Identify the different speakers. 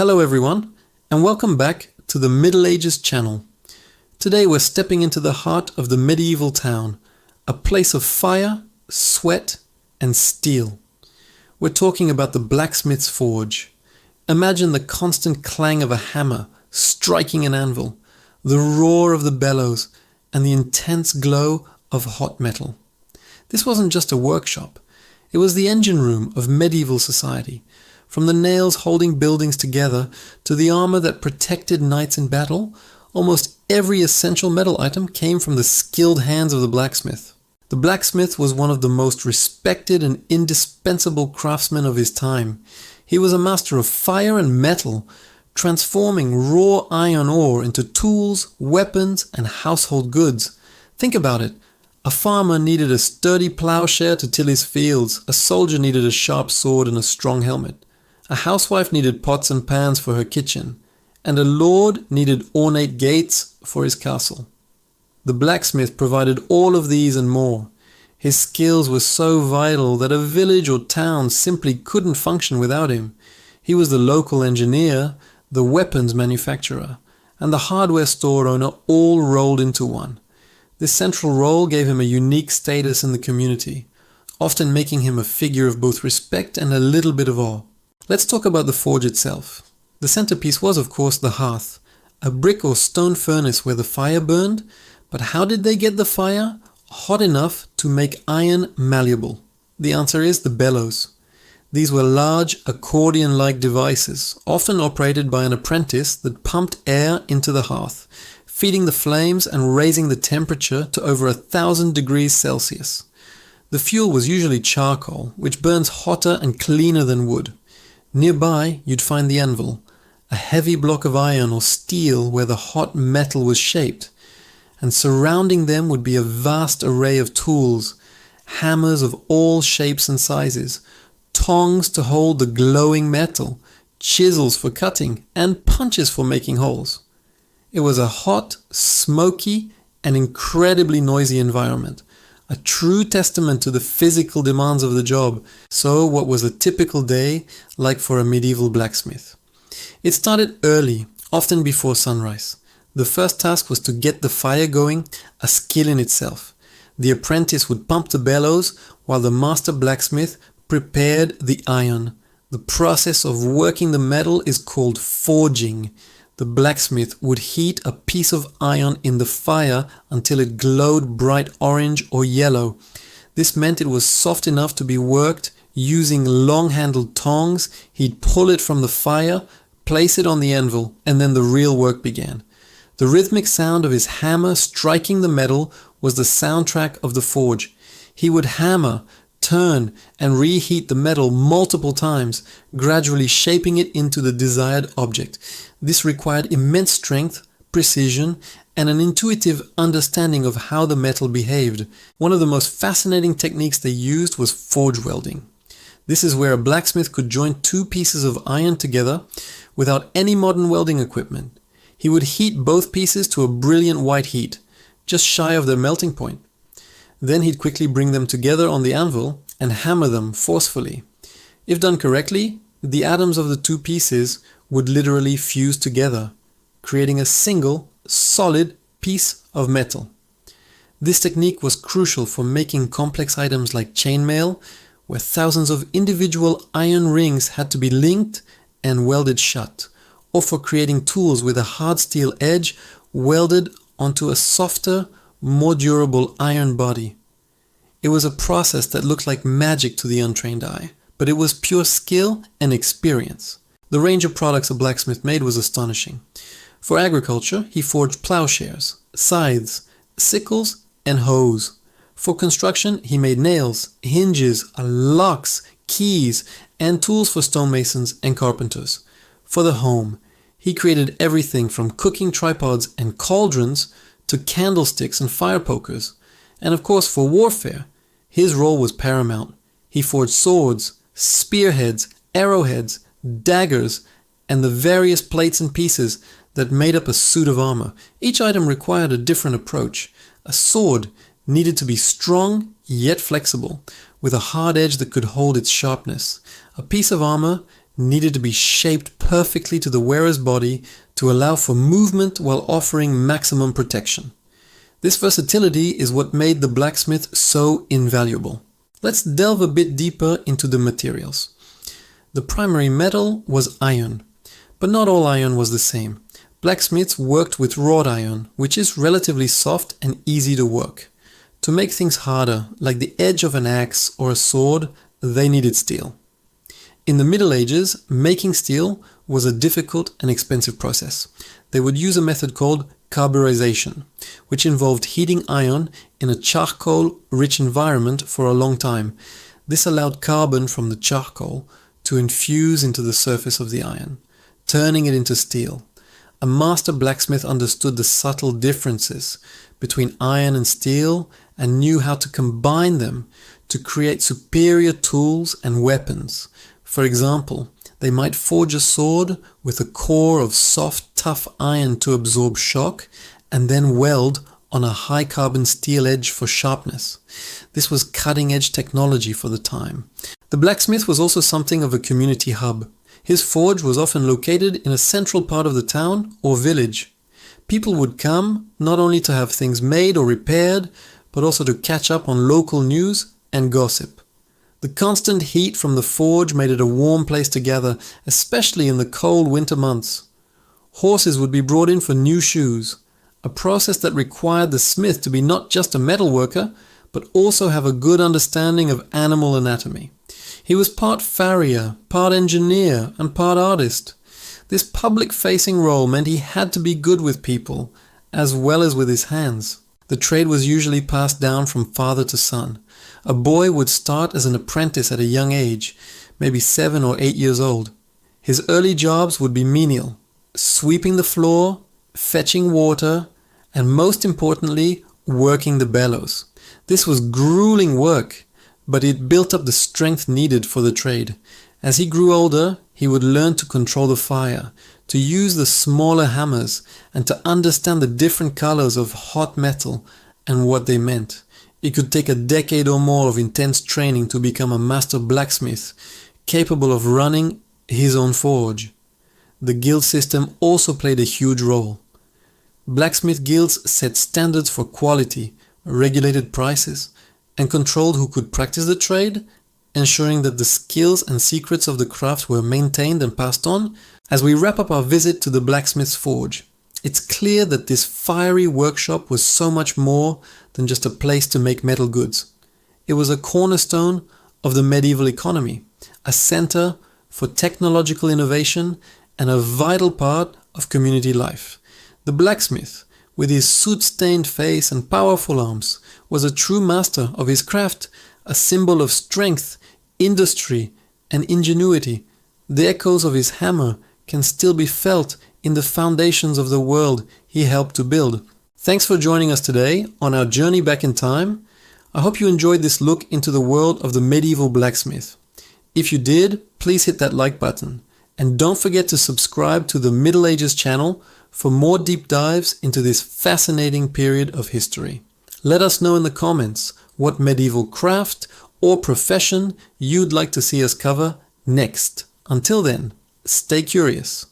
Speaker 1: Hello everyone, and welcome back to the Middle Ages channel. Today we're stepping into the heart of the medieval town, a place of fire, sweat, and steel. We're talking about the blacksmith's forge. Imagine the constant clang of a hammer striking an anvil, the roar of the bellows, and the intense glow of hot metal. This wasn't just a workshop, it was the engine room of medieval society. From the nails holding buildings together to the armor that protected knights in battle, almost every essential metal item came from the skilled hands of the blacksmith. The blacksmith was one of the most respected and indispensable craftsmen of his time. He was a master of fire and metal, transforming raw iron ore into tools, weapons, and household goods. Think about it. A farmer needed a sturdy plowshare to till his fields. A soldier needed a sharp sword and a strong helmet. A housewife needed pots and pans for her kitchen, and a lord needed ornate gates for his castle. The blacksmith provided all of these and more. His skills were so vital that a village or town simply couldn't function without him. He was the local engineer, the weapons manufacturer, and the hardware store owner all rolled into one. This central role gave him a unique status in the community, often making him a figure of both respect and a little bit of awe. Let's talk about the forge itself. The centerpiece was, of course, the hearth, a brick or stone furnace where the fire burned. But how did they get the fire hot enough to make iron malleable? The answer is the bellows. These were large accordion-like devices, often operated by an apprentice that pumped air into the hearth, feeding the flames and raising the temperature to over 1,000 degrees Celsius. The fuel was usually charcoal, which burns hotter and cleaner than wood. Nearby, you'd find the anvil, a heavy block of iron or steel where the hot metal was shaped. And surrounding them would be a vast array of tools, hammers of all shapes and sizes, tongs to hold the glowing metal, chisels for cutting, and punches for making holes. It was a hot, smoky, and incredibly noisy environment, a true testament to the physical demands of the job. So what was a typical day like for a medieval blacksmith? It started early, often before sunrise. The first task was to get the fire going, a skill in itself. The apprentice would pump the bellows while the master blacksmith prepared the iron. The process of working the metal is called forging. The blacksmith would heat a piece of iron in the fire until it glowed bright orange or yellow. This meant it was soft enough to be worked. Using long-handled tongs, he'd pull it from the fire, place it on the anvil, and then the real work began. The rhythmic sound of his hammer striking the metal was the soundtrack of the forge. He would hammer, turn, and reheat the metal multiple times, gradually shaping it into the desired object. This required immense strength, precision, and an intuitive understanding of how the metal behaved. One of the most fascinating techniques they used was forge welding. This is where a blacksmith could join two pieces of iron together without any modern welding equipment. He would heat both pieces to a brilliant white heat, just shy of their melting point. Then he'd quickly bring them together on the anvil and hammer them forcefully. If done correctly, the atoms of the two pieces would literally fuse together, creating a single, solid piece of metal. This technique was crucial for making complex items like chainmail, where thousands of individual iron rings had to be linked and welded shut, or for creating tools with a hard steel edge welded onto a softer, more durable iron body. It was a process that looked like magic to the untrained eye, but it was pure skill and experience. The range of products a blacksmith made was astonishing. For agriculture, he forged plowshares, scythes, sickles, and hoes. For construction, he made nails, hinges, locks, keys, and tools for stonemasons and carpenters. For the home, he created everything from cooking tripods and cauldrons to candlesticks and fire pokers. And of course, for warfare, his role was paramount. He forged swords, spearheads, arrowheads, daggers, and the various plates and pieces that made up a suit of armor. Each item required a different approach. A sword needed to be strong yet flexible, with a hard edge that could hold its sharpness. A piece of armor needed to be shaped perfectly to the wearer's body to allow for movement while offering maximum protection. This versatility is what made the blacksmith so invaluable. Let's delve a bit deeper into the materials. The primary metal was iron, but not all iron was the same. Blacksmiths worked with wrought iron, which is relatively soft and easy to work. To make things harder, like the edge of an axe or a sword, they needed steel. In the Middle Ages, making steel was a difficult and expensive process. They would use a method called carburization, which involved heating iron in a charcoal-rich environment for a long time. This allowed carbon from the charcoal to infuse into the surface of the iron, turning it into steel. A master blacksmith understood the subtle differences between iron and steel and knew how to combine them to create superior tools and weapons. For example, they might forge a sword with a core of soft, tough iron to absorb shock and then weld on a high carbon steel edge for sharpness. This was cutting-edge technology for the time. The blacksmith was also something of a community hub. His forge was often located in a central part of the town or village. People would come not only to have things made or repaired, but also to catch up on local news and gossip. The constant heat from the forge made it a warm place to gather, especially in the cold winter months. Horses would be brought in for new shoes, a process that required the smith to be not just a metal worker, but also have a good understanding of animal anatomy. He was part farrier, part engineer, and part artist. This public-facing role meant he had to be good with people, as well as with his hands. The trade was usually passed down from father to son. A boy would start as an apprentice at a young age, maybe 7 or 8 years old. His early jobs would be menial, sweeping the floor, fetching water, and most importantly, working the bellows. This was grueling work, but it built up the strength needed for the trade. As he grew older, he would learn to control the fire, to use the smaller hammers, and to understand the different colors of hot metal and what they meant. It could take a decade or more of intense training to become a master blacksmith, capable of running his own forge. The guild system also played a huge role. Blacksmith guilds set standards for quality, regulated prices, and controlled who could practice the trade, ensuring that the skills and secrets of the craft were maintained and passed on. As we wrap up our visit to the blacksmith's forge, it's clear that this fiery workshop was so much more than just a place to make metal goods. It was a cornerstone of the medieval economy, a center for technological innovation, and a vital part of community life. The blacksmith, with his soot-stained face and powerful arms, was a true master of his craft, a symbol of strength, industry, and ingenuity. The echoes of his hammer can still be felt in the foundations of the world he helped to build. Thanks for joining us today on our journey back in time. I hope you enjoyed this look into the world of the medieval blacksmith. If you did, please hit that like button. And don't forget to subscribe to the Middle Ages channel for more deep dives into this fascinating period of history. Let us know in the comments what medieval craft or profession you'd like to see us cover next. Until then, stay curious.